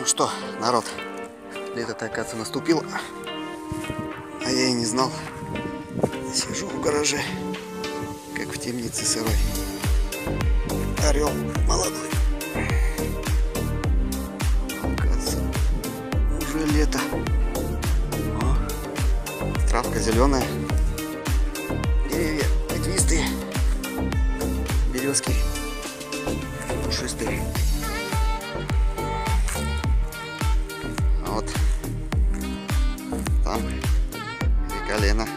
что, народ, лето-то, оказывается, наступило, а я и не знал. Сижу в гараже, как в темнице сырой. Орел молодой. Оказывается, уже лето. О, травка зеленая. Деревья ветвистые. Березки пушистые. А вот там река Лена.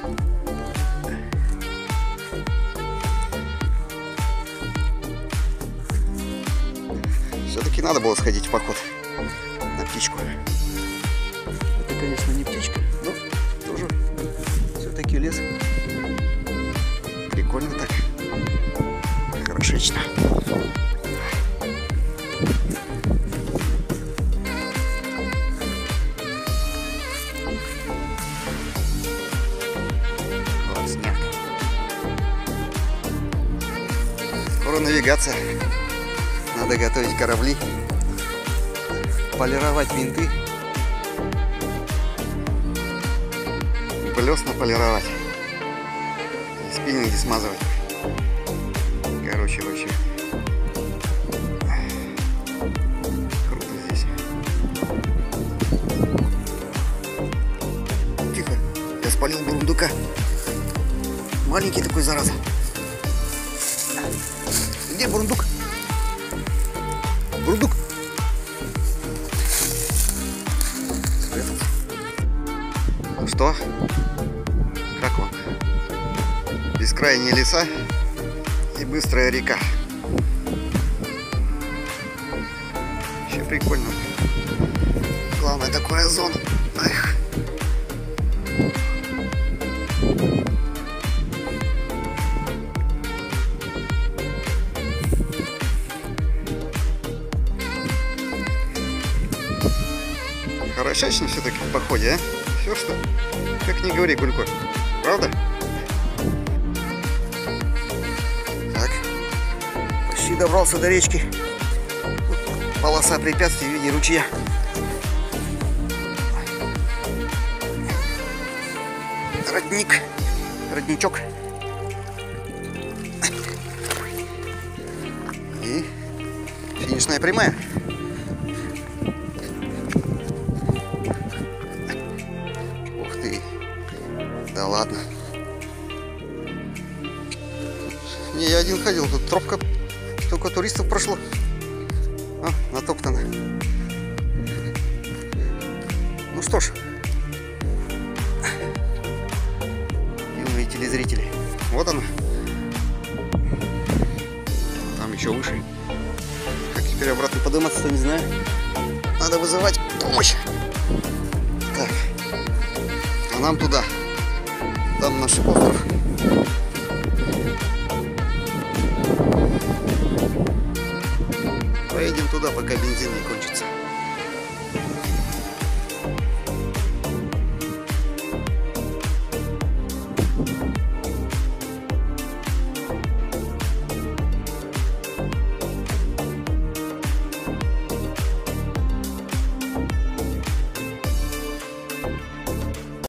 Все-таки надо было сходить в поход на птичку. Это, конечно, не птичка, но тоже все-таки лес. Прикольно так. Хорошечно. Вот снег. Скоро навигация. Надо готовить корабли, полировать винты, блесна полировать, спиннинги смазывать. Короче, вообще круто здесь. Тихо, я спалил бурундука. Маленький такой, зараза. Где бурундук? Бурундук. Ну что? Как он? Бескрайние леса и быстрая река. Вообще прикольно. Главное, такой озон. Эх. Хорошечно все-таки в походе, а? Все, что? Как не говори, Гулько. Правда? Так. Почти добрался до речки. Тут полоса препятствий в виде ручья. Родник. Родничок. И финишная прямая. Да ладно. Не, я один ходил, тут тропка, столько туристов прошло. А, натоптано. Ну что ж, юные телезрители, вот она. Там еще выше. Как теперь обратно подниматься-то, не знаю. Надо вызывать помощь. Так, а нам туда. Там наш остров. Поедем туда, пока бензин не кончится.